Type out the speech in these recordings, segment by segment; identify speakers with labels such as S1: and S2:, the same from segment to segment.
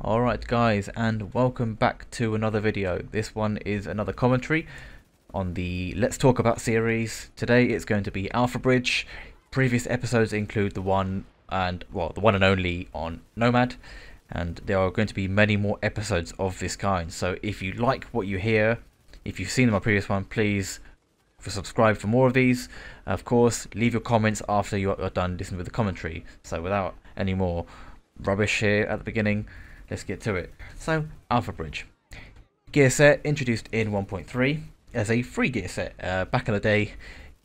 S1: Alright guys, and welcome back to another video. This one is another commentary on the Let's Talk About series. Today it's going to be Alpha Bridge. Previous episodes include the one and only on Nomad, and there are going to be many more episodes of this kind. So if you like what you hear, if you've seen my previous one, please subscribe for more of these. Of course, leave your comments after you're done listening with the commentary. So without any more rubbish here at the beginning, let's get to it. So, Alpha Bridge. Gear set introduced in 1.3 as a free gear set. Back in the day,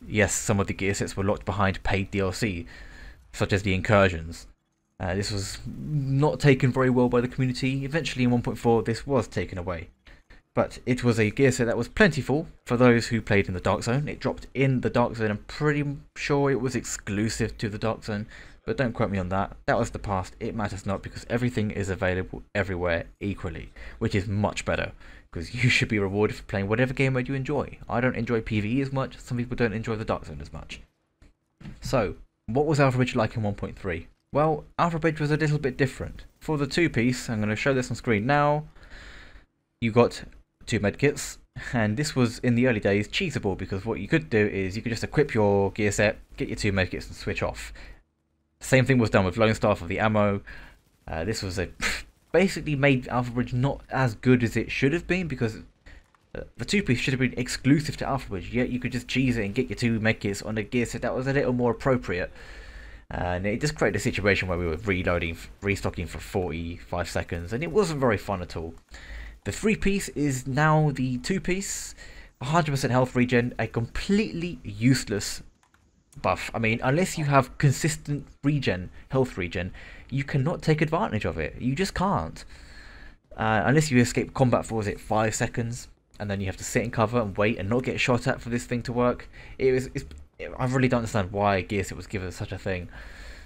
S1: yes, some of the gear sets were locked behind paid DLC, such as the incursions. This was not taken very well by the community. Eventually in 1.4 this was taken away. But it was a gear set that was plentiful for those who played in the Dark Zone. It dropped in the Dark Zone. I'm pretty sure it was exclusive to the Dark Zone, but don't quote me on that. That was the past. It matters not, because everything is available everywhere equally, which is much better, because you should be rewarded for playing whatever game mode you enjoy. I don't enjoy PvE as much. Some people don't enjoy the Dark Zone as much. So, what was Alpha Bridge like in 1.3? Well, Alpha Bridge was a little bit different. For the two-piece, I'm going to show this on screen now. You got 2 medkits, and this was in the early days cheatable, because what you could do is you could just equip your gear set, get your 2 medkits and switch off. Same thing was done with Lone Star for the ammo. This was basically made Alpha Bridge not as good as it should have been, because the two-piece should have been exclusive to Alpha Bridge, yet you could just cheese it and get your 2 medkits on a gear set that was a little more appropriate. And it just created a situation where we were restocking for 45 seconds, and it wasn't very fun at all. The 3-piece is now the 2-piece, 100% health regen, a completely useless buff. I mean, unless you have consistent regen, health regen, you cannot take advantage of it. You just can't. Unless you escape combat for, was it 5 seconds, and then you have to sit in cover and wait and not get shot at for this thing to work. I really don't understand why Gearset was given such a thing.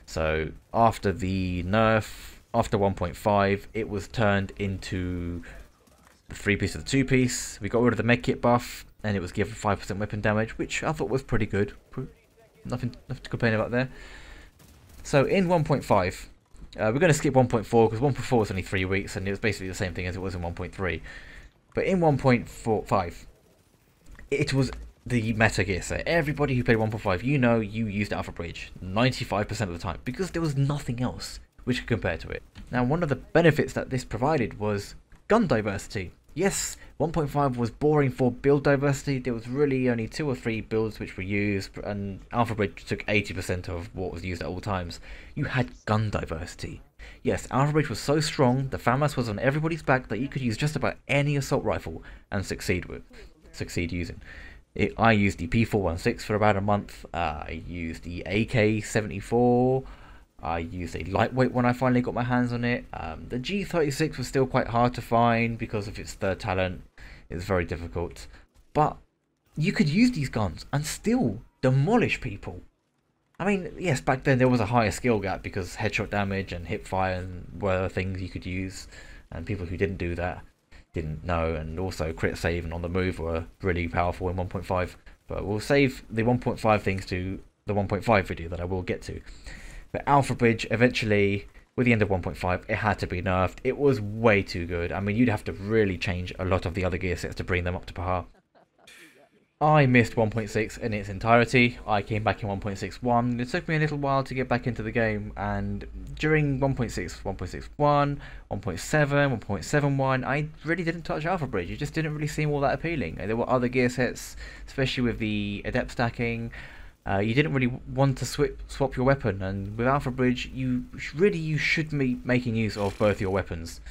S1: So after the nerf, after 1.5, it was turned into the 3-piece to the 2-piece. We got rid of the medkit buff, and it was given 5% weapon damage, which I thought was pretty good. Nothing to complain about there. So in 1.5, we're going to skip 1.4 because 1.4 was only 3 weeks, and it was basically the same thing as it was in 1.3. But in 1.45, it was the meta gear set. Everybody who played 1.5, you used Alpha Bridge 95% of the time, because there was nothing else which could compare to it. Now, one of the benefits that this provided was gun diversity. Yes, 1.5 was boring for build diversity. There was really only 2 or 3 builds which were used, and Alpha Bridge took 80% of what was used at all times. You had gun diversity. Yes, Alpha Bridge was so strong, the FAMAS was on everybody's back, that you could use just about any assault rifle and succeed using it. I used the P416 for about a month. I used the AK-74. I used a lightweight when I finally got my hands on it. The G36 was still quite hard to find because of its third talent. It was very difficult. But you could use these guns and still demolish people. I mean, yes, back then there was a higher skill gap because headshot damage and hip fire were things you could use. And people who didn't do that didn't know. And also crit save and on the move were really powerful in 1.5. But we'll save the 1.5 things to the 1.5 video that I will get to. But Alpha Bridge, eventually, with the end of 1.5, it had to be nerfed. It was way too good. I mean, you'd have to really change a lot of the other gear sets to bring them up to par. I missed 1.6 in its entirety. I came back in 1.61. It took me a little while to get back into the game, and during 1.6, 1.61, 1.7, 1.71, I really didn't touch Alpha Bridge. It just didn't really seem all that appealing. There were other gear sets, especially with the adept stacking. You didn't really want to swap your weapon, and with Alpha Bridge, you should be making use of both your weapons.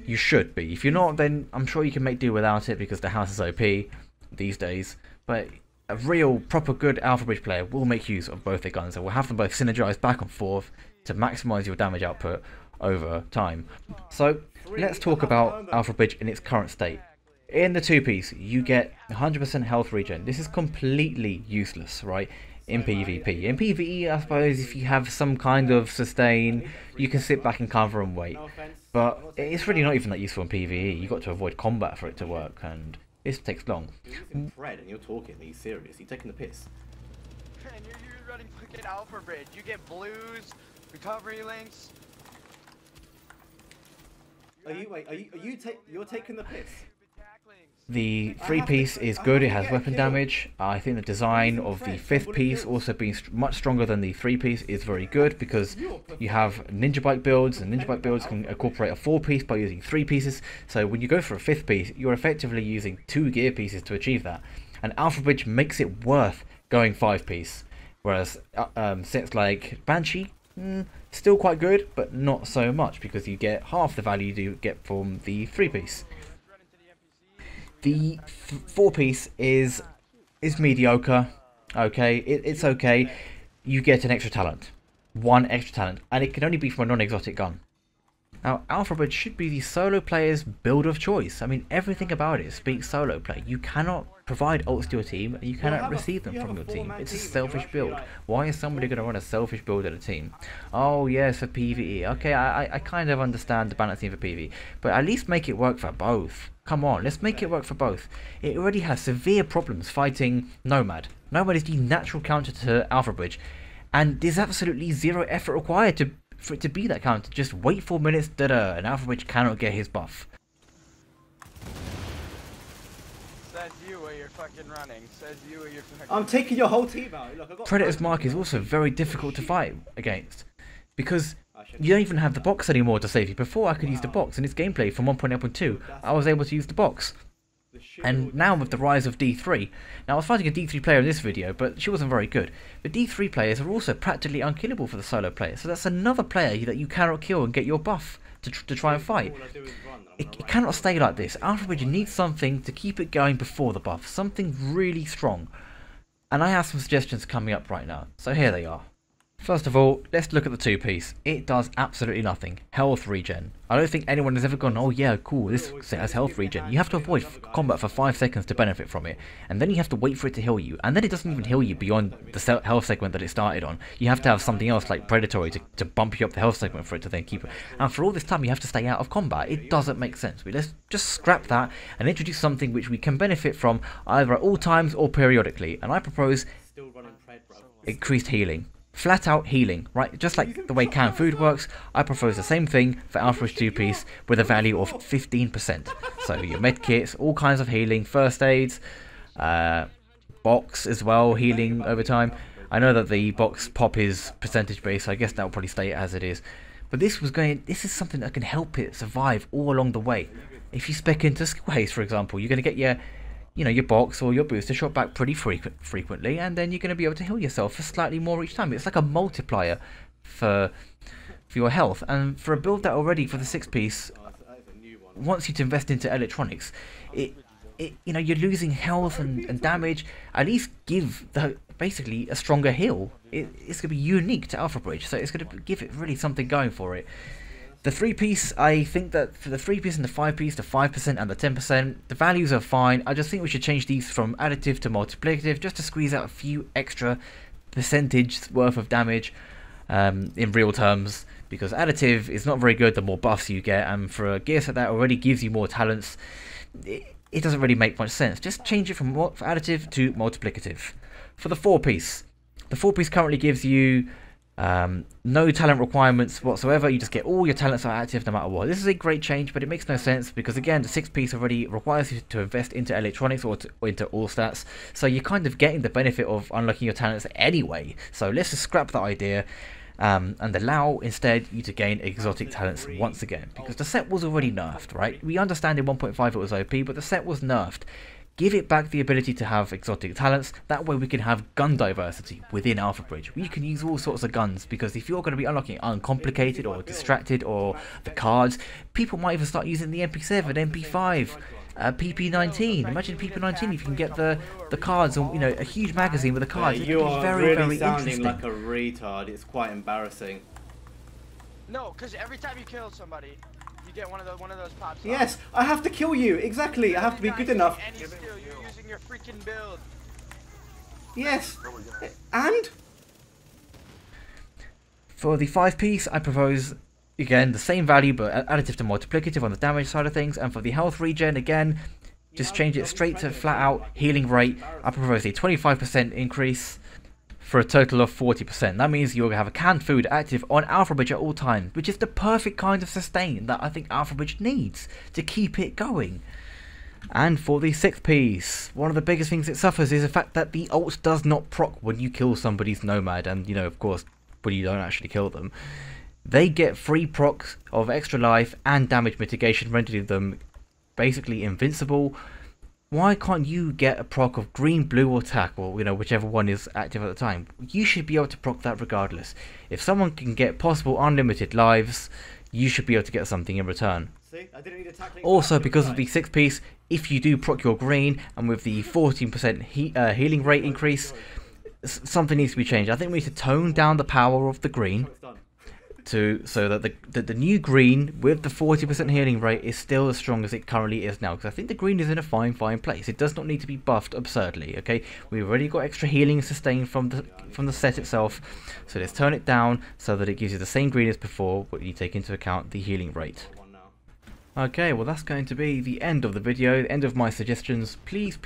S1: You should be. If you're not, then I'm sure you can make do without it, because the house is OP these days. But a real, proper good Alpha Bridge player will make use of both their guns, and will have them both synergized back and forth to maximize your damage output over time. So let's talk about Alpha Bridge in its current state. In the 2-piece, you get 100% health regen. This is completely useless, right, in PvP. In PvE, I suppose, if you have some kind of sustain, you can sit back and cover and wait. But it's really not even that useful in PvE. You've got to avoid combat for it to work, and this takes long.
S2: You're using Fred and you're talking, are you serious? You're taking the piss.
S3: And you're running fucking Alpha Bridge. You get blues, recovery links.
S2: You're taking the piss.
S1: The 3-piece is good, it has weapon damage. I think the design of the 5th piece, also being much stronger than the 3-piece, is very good because you have ninja bike builds, and ninja bike builds can incorporate a 4-piece by using 3 pieces. So when you go for a 5th piece, you're effectively using 2 gear pieces to achieve that. And Alpha Bridge makes it worth going 5-piece. Whereas sets like Banshee, still quite good, but not so much because you get half the value you get from the 3-piece. The 4-piece is mediocre. Okay, it's okay. You get an extra talent, 1 extra talent, and it can only be from a non-exotic gun. Now, Alpha Bridge should be the solo player's build of choice. I mean, everything about it speaks solo play. You cannot provide ults to your team, and you cannot receive them from your team. It's a selfish build. Why is somebody going to run a selfish build at a team? Oh, yes, for PvE. Okay, I kind of understand the balancing for PvE, but at least make it work for both. Come on, let's make it work for both. It already has severe problems fighting Nomad. Nomad is the natural counter to Alpha Bridge, and there's absolutely zero effort required for it to be that counter. Just wait 4 minutes, and Alpha Bridge cannot get his buff.
S3: Says you where you're fucking running. Says you where you're fucking...
S2: I'm taking your whole team out. Look, I've got
S1: Predator's Mark is also very difficult to fight against because you don't even have the box anymore to save you. Before I could use the box in its gameplay from 1.8.2, I was able to use the box. And now with the rise of D3, now I was fighting a D3 player in this video, but she wasn't very good. But D3 players are also practically unkillable for the solo player, so that's another player that you cannot kill and get your buff to try and fight. It cannot stay like this. Alpha Bridge needs something to keep it going before the buff, something really strong. And I have some suggestions coming up right now, so here they are. First of all, let's look at the 2-piece. It does absolutely nothing. Health regen. I don't think anyone has ever gone, oh yeah, cool, this set has health regen. You have to avoid combat for 5 seconds to benefit from it, and then you have to wait for it to heal you, and then it doesn't even heal you beyond the health segment that it started on. You have to have something else like Predatory to bump you up the health segment for it to then keep it. And for all this time you have to stay out of combat. It doesn't make sense. Let's just scrap that and introduce something which we can benefit from either at all times or periodically, and I propose increased healing. Flat out healing, right? Just like the way canned food works, I propose the same thing for Alpha Bridge 2-piece with a value of 15%. So your med kits, all kinds of healing, first aids, box as well, healing over time. I know that the box pop is percentage based, so I guess that will probably stay as it is. But this is something that can help it survive all along the way. If you spec into skill haste, for example, you're going to get your box or your booster shot back pretty frequently, and then you're going to be able to heal yourself for slightly more each time. It's like a multiplier for your health, and for a build that already for the 6-piece wants you to invest into electronics, you're losing health and damage. At least give basically a stronger heal. It's going to be unique to Alpha Bridge, so it's going to give it really something going for it. The 3-piece, I think that for the 3-piece and the 5-piece, the 5% and the 10%, the values are fine. I just think we should change these from additive to multiplicative just to squeeze out a few extra percentage worth of damage in real terms, because additive is not very good the more buffs you get, and for a gear set that already gives you more talents, it doesn't really make much sense. Just change it from additive to multiplicative. For the 4-piece, the 4-piece currently gives you no talent requirements whatsoever. You just get all your talents are active no matter what. This is a great change, but it makes no sense because again the 6-piece already requires you to invest into electronics or into all stats, so you're kind of getting the benefit of unlocking your talents anyway. So let's just scrap that idea and allow instead you to gain exotic talents once again, because the set was already nerfed, right? We understand in 1.5 it was OP, but the set was nerfed. Give it back the ability to have exotic talents. That way we can have gun diversity within Alpha Bridge. We can use all sorts of guns, because if you're going to be unlocking uncomplicated or distracted or the cards, people might even start using the MP7, MP5, PP19. Imagine PP19 if you can get the cards, or a huge magazine with the cards.
S2: You are
S1: very,
S2: really
S1: very
S2: sounding
S1: interesting.
S2: like a retard. It's quite embarrassing.
S3: No, because every time you kill somebody, you get one of those pops.
S2: Yes, I have to kill you. Exactly. I have to be good enough.
S3: Any skill, you're using your freaking build.
S2: Yes. And
S1: For the 5-piece, I propose, again, the same value, but additive to multiplicative on the damage side of things. And for the health regen, again, just change it straight to flat out healing rate. I propose a 25% increase for a total of 40%. That means you'll have a canned food active on Alpha Bridge at all times, which is the perfect kind of sustain that I think Alpha Bridge needs to keep it going. And for the 6th piece, one of the biggest things it suffers is the fact that the ult does not proc when you kill somebody's Nomad, and you know, of course, when you don't actually kill them. They get free procs of extra life and damage mitigation, rendering them basically invincible. Why can't you get a proc of green, blue or tack, or you know, whichever one is active at the time? You should be able to proc that regardless. If someone can get possible unlimited lives, you should be able to get something in return.
S2: See? I didn't need a tackling
S1: Also,
S2: back,
S1: because of the 6th piece, if you do proc your green, and with the 14% healing rate increase, something needs to be changed. I think we need to tone down the power of the green, so that the new green with the 40% healing rate is still as strong as it currently is now, because I think the green is in a fine place. It does not need to be buffed absurdly. Okay, we've already got extra healing and sustain from the set itself, so let's turn it down so that it gives you the same green as before, but you take into account the healing rate. Okay, well that's going to be the end of the video, the end of my suggestions. Please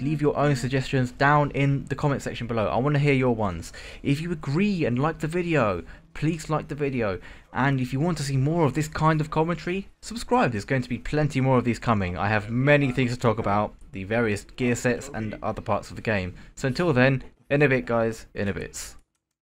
S1: leave your own suggestions down in the comment section below. I want to hear your ones. If you agree and like the video, please like the video. And if you want to see more of this kind of commentary, subscribe. There's going to be plenty more of these coming. I have many things to talk about, the various gear sets and other parts of the game. So until then, in a bit guys, in a bit.